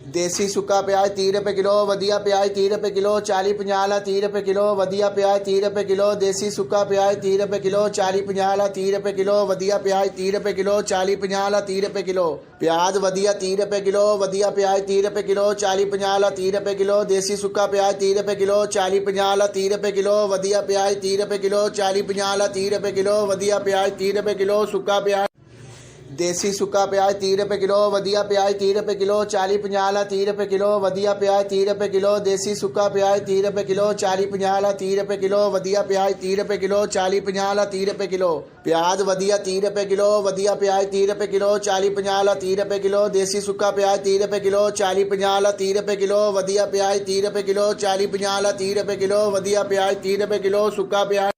देसी सुक्का प्याज 30 रुपए किलो, वधिया प्याज 30 रुपए किलो, 40-50 वाला 30 रुपए किलो, वधिया प्याज 30 रुपए किलो। देसी सुक्का प्याज 30 रुपए किलो, 40-50 वाला 30 रुपए किलो, वधिया प्याज 30 रुपए किलो, 40-50 वाला 30 रुपए किलो। प्याज वधिया 30 रुपए किलो, वधिया प्याज 30 रुपए किलो, 40-50 वाला 30 रुपए किलो। देसी सुक्का प्याज 30 रुपए किलो, 40-50 वाला 30 रुपए किलो, वधिया प्याज 30 रुपए किलो, 40-50 वाला 30 रुपए किलो, वधिया प्याज 30 रुपए किलो। सुक्का प्याज देसी सुक्का प्याज 30 रुपए किलो, वधिया प्याज 30 रुपए किलो, 40-50 वाला 30 रुपए किलो, वधिया प्याज 30 रुपए किलो। देसी सुक्का प्याज 30 रुपए किलो, 40-50 वाला 30 रुपए किलो, वधिया प्याज 30 रुपए किलो, 40-50 वाला 30 रुपए किलो। प्याज वधिया 30 रुपए किलो, वधिया प्याज 30 रुपए किलो, 40-50 वाला 30 रुपए किलो। देसी सुक्का प्याज 30 रुपए किलो, 40-50 वाला 30 रुपए किलो, वधिया प्याज 30 रुपए किलो, 40-50 वाला 30 रुपए किलो, वधिया प्याज 30 रुपए किलो। सुक्का प्याज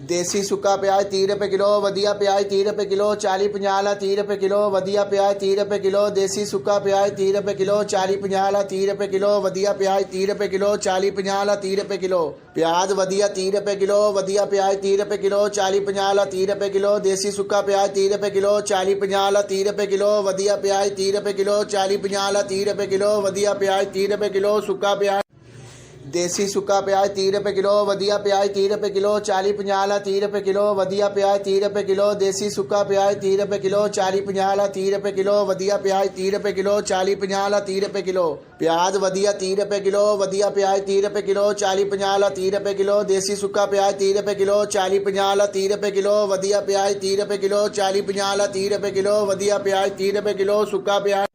देसी सुक्का प्याज 30 रुपए किलो, वधिया प्याज 30 रुपए किलो, 40-50 वाला 30 रुपए किलो, वधिया प्याज 30 रुपए किलो। देसी सुक्का प्याज 30 रुपए किलो, 40-50 वाला 30 रुपए किलो, वधिया प्याज 30 रुपए किलो, 40-50 वाला 30 रुपए किलो। प्याज वधिया 30 रुपए किलो, वधिया प्याज 30 रुपए किलो, 40-50 वाला 30 रुपए किलो। देसी सुक्का प्याज 30 रुपए किलो, 40-50 वाला 30 रुपए किलो, वधिया प्याज 30 रुपए किलो, 40-50 वाला 30 रुपए किलो, वधिया प्याज 30 रुपए किलो। सुक्का प्याज देसी सुक्का प्याज 30 रुपए किलो, वधिया प्याज 30 रुपए किलो, 40-50 वाला 30 रुपए किलो, वधिया प्याज 30 रुपए किलो। देसी सुक्का प्याज 30 रुपए किलो, 40-50 वाला 30 रुपए किलो, वधिया प्याज 30 रुपए किलो, 40-50 वाला 30 रुपए किलो। प्याज वधिया 30 रुपए किलो, वधिया प्याज 30 रुपए किलो, 40-50 वाला 30 रुपए किलो। देसी सुक्का प्याज 30 रुपए किलो, 40-50 वाला 30 रुपए किलो, वधिया प्याज 30 रुपए किलो, 40-50 वाला 30 रुपए किलो, वधिया प्याज 30 रुपए किलो। सुक्का प्याज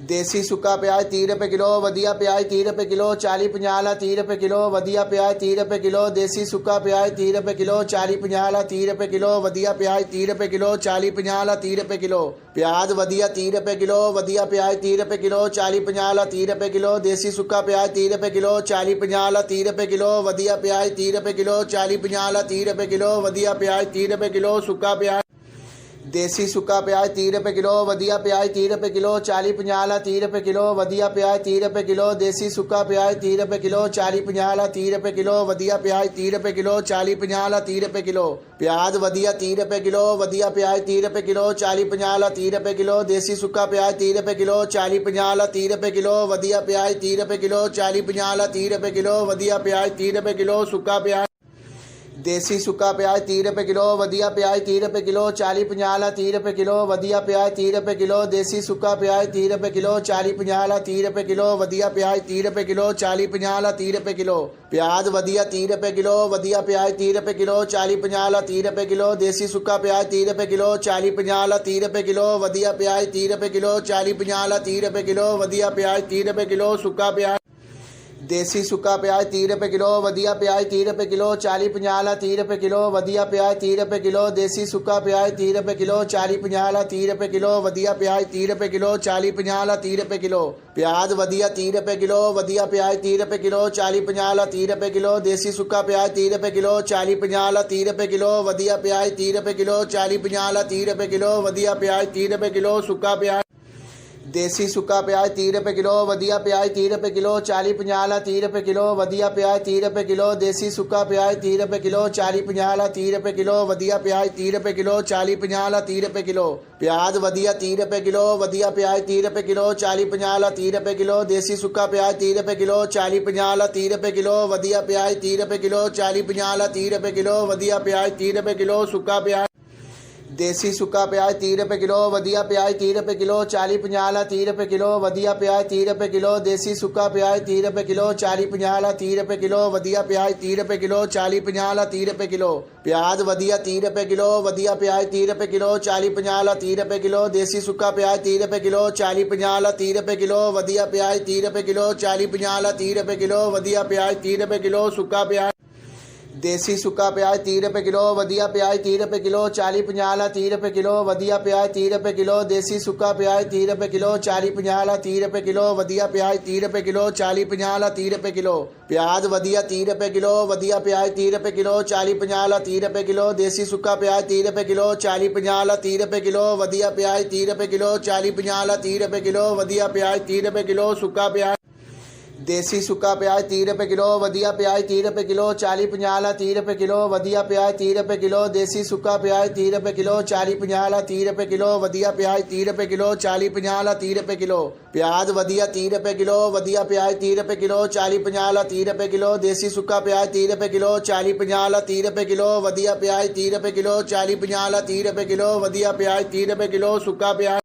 देसी सुक्का प्याज 30 रुपए किलो, वधिया प्याज 30 रुपए किलो, 40-50 वाला 30 रुपए किलो, वधिया प्याज 30 रुपए किलो। देसी सुक्का प्याज 30 रुपए किलो, 40-50 वाला 30 रुपए किलो, वधिया प्याज 30 रुपए किलो, 40-50 वाला 30 रुपए किलो। प्याज वधिया 30 रुपए किलो, वधिया प्याज 30 रुपए किलो, 40-50 वाला 30 रुपए किलो। देसी सुक्का प्याज 30 रुपए किलो, 40-50 वाला 30 रुपए किलो, वधिया प्याज 30 रुपए किलो, 40-50 वाला 30 रुपए किलो, वधिया प्याज 30 रुपए किलो। सुक्का प्याज देसी सुक्का प्याज 30 रुपए किलो, वधिया प्याज 30 रुपए किलो, 40-50 वाला 30 रुपए किलो, वधिया प्याज 30 रुपए किलो। देसी सुक्का प्याज 30 रुपए किलो, 40-50 वाला 30 रुपए किलो, वधिया प्याज 30 रुपए किलो, 40-50 वाला 30 रुपए किलो। प्याज वधिया 30 रुपए किलो, वधिया प्याज 30 रुपए किलो, 40-50 वाला 30 रुपए किलो। देसी सुक्का प्याज 30 रुपए किलो, 40-50 वाला 30 रुपए किलो, वधिया प्याज 30 रुपए किलो, 40-50 वाला 30 रुपए किलो, वधिया प्याज 30 रुपए किलो। सुक्का प्याज देसी सुक्का प्याज 30 रुपए किलो, वधिया प्याज 30 रुपए किलो, 40-50 वाला 30 रुपए किलो, वधिया प्याज 30 रुपए किलो। देसी सुक्का प्याज 30 रुपए किलो, 40-50 वाला 30 रुपए किलो, वधिया प्याज 30 रुपए किलो, 40-50 वाला 30 रुपए किलो। प्याज वधिया 30 रुपए किलो, वधिया प्याज 30 रुपए किलो, 40-50 वाला 30 रुपए किलो। देसी सुक्का प्याज 30 रुपए किलो, 40-50 वाला 30 रुपए किलो, वधिया प्याज 30 रुपए किलो, 40-50 वाला 30 रुपए किलो, वधिया प्याज 30 रुपए किलो। सुक्का प्याज देसी सुक्का प्याज 30 रुपए किलो, वधिया प्याज 30 रुपए किलो, 40-50 वाला 30 रुपए किलो, वधिया प्याज 30 रुपए किलो। देसी सुक्का प्याज 30 रुपए किलो, 40-50 वाला 30 रुपए किलो, वधिया प्याज 30 रुपए किलो, 40-50 वाला 30 रुपए किलो। प्याज वधिया 30 रुपए किलो, वधिया प्याज 30 रुपए किलो, 40-50 वाला 30 रुपए किलो। देसी सुक्का प्याज 30 रुपए किलो, 40-50 वाला 30 रुपए किलो, वधिया प्याज 30 रुपए किलो, 40-50 वाला 30 रुपए किलो, वधिया प्याज 30 रुपए किलो। सुक्का प्याज देसी सुक्का प्याज 30 रुपए किलो, वधिया प्याज 30 रुपए किलो, 40-50 वाला 30 रुपए किलो, वधिया प्याज 30 रुपए किलो। देसी सुक्का प्याज 30 रुपए किलो, 40-50 वाला 30 रुपए किलो, वधिया प्याज 30 रुपए किलो, 40-50 वाला 30 रुपए किलो। प्याज वधिया 30 रुपए किलो, वधिया प्याज 30 रुपए किलो, 40-50 वाला 30 रुपए किलो। देसी सुक्का प्याज 30 रुपए किलो, 40-50 वाला 30 रुपए किलो, वधिया प्याज 30 रुपए किलो, 40-50 वाला 30 रुपए किलो, वधिया प्याज 30 रुपए किलो। सुक्का प्याज देसी सुक्का प्याज 30 रुपए किलो, वधिया प्याज 30 रुपए किलो, 40-50 वाला 30 रुपए किलो, वधिया प्याज 30 रुपए किलो। देसी सुक्का प्याज 30 रुपए किलो, 40-50 वाला 30 रुपए किलो, वधिया प्याज 30 रुपए किलो, 40-50 वाला 30 रुपए किलो। प्याज वधिया 30 रुपए किलो, वधिया प्याज 30 रुपए किलो, 40-50 वाला 30 रुपए किलो। देसी सुक्का प्याज 30 रुपए किलो, 40-50 वाला 30 रुपए किलो, वधिया प्याज 30 रुपए किलो, 40-50 वाला 30 रुपए किलो, वधिया प्याज 30 रुपए किलो। सुक्का प्याज देसी सुक्का प्याज 30 रुपए किलो, वधिया प्याज 30 रुपए किलो, 40-50 वाला 30 रुपए किलो, वधिया प्याज 30 रुपए किलो। देसी सुक्का प्याज 30 रुपए किलो, 40-50 वाला 30 रुपए किलो, वधिया प्याज 30 रुपए किलो, 40-50 वाला 30 रुपए किलो। प्याज वधिया 30 रुपए किलो, वधिया प्याज 30 रुपए किलो, 40-50 वाला 30 रुपए किलो। देसी सुक्का प्याज 30 रुपए किलो, 40-50 वाला 30 रुपए किलो, वधिया प्याज 30 रुपए किलो, 40-50 वाला 30 रुपए किलो, वधिया प्याज 30 रुपए किलो। सुक्का प्याज ਦੇਸੀ ਸੁੱਕਾ ਪਿਆਜ਼ 30 ਰੁਪਏ ਕਿਲੋ ਵਧੀਆ ਪਿਆਜ਼ 30 ਰੁਪਏ ਕਿਲੋ 40 50 ਵਾਲਾ 30 ਰੁਪਏ ਕਿਲੋ ਵਧੀਆ ਪਿਆਜ਼ 30 ਰੁਪਏ ਕਿਲੋ ਦੇਸੀ ਸੁੱਕਾ ਪਿਆਜ਼ 30 ਰੁਪਏ ਕਿਲੋ 40 50 ਵਾਲਾ 30 ਰੁਪਏ ਕਿਲੋ ਵਧੀਆ ਪਿਆਜ਼ 30 ਰੁਪਏ ਕਿਲੋ 40 50 ਵਾਲਾ 30 ਰੁਪਏ ਕਿਲੋ ਪਿਆਜ਼ ਵਧੀਆ 30 ਰੁਪਏ ਕਿਲੋ ਵਧੀਆ ਪਿਆਜ਼ 30 ਰੁਪਏ ਕਿਲੋ 40 50 ਵਾਲਾ 30 ਰੁਪਏ ਕਿਲੋ ਦੇਸੀ ਸੁੱਕਾ ਪਿਆਜ਼ 30 ਰੁਪਏ ਕਿਲੋ 40 50 ਵਾਲਾ 30 ਰੁਪਏ ਕਿਲੋ ਵਧੀਆ ਪਿਆਜ਼ 30 ਰੁਪਏ ਕਿਲੋ 40 50 ਵਾਲਾ 30 ਰੁਪਏ ਕਿਲੋ ਵਧੀਆ ਪਿਆਜ਼ 30 ਰੁਪਏ ਕਿਲੋ ਸੁੱਕਾ ਪਿਆਜ਼